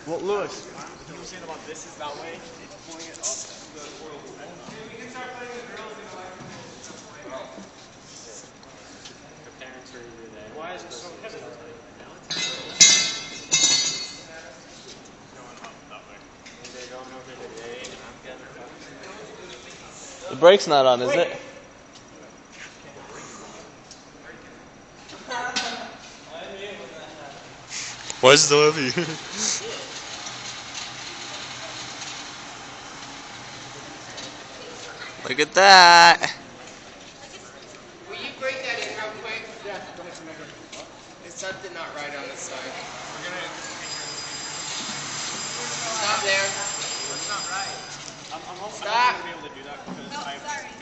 What, Lewis? What you were saying about this is that way, it's pulling it up the portal. We can start playing the girls in like The parents are either there. Why is it so heavy? Going up that way. And they're going over today, and I'm getting up. The brake's not on, is it? Why is it so heavy? Look at that. Will you break that in real quick? Yeah, go ahead, Megan. There's something not right on this side. We're gonna stop there. That's not right. I'm hoping Stop. I'm going to be able to do that because I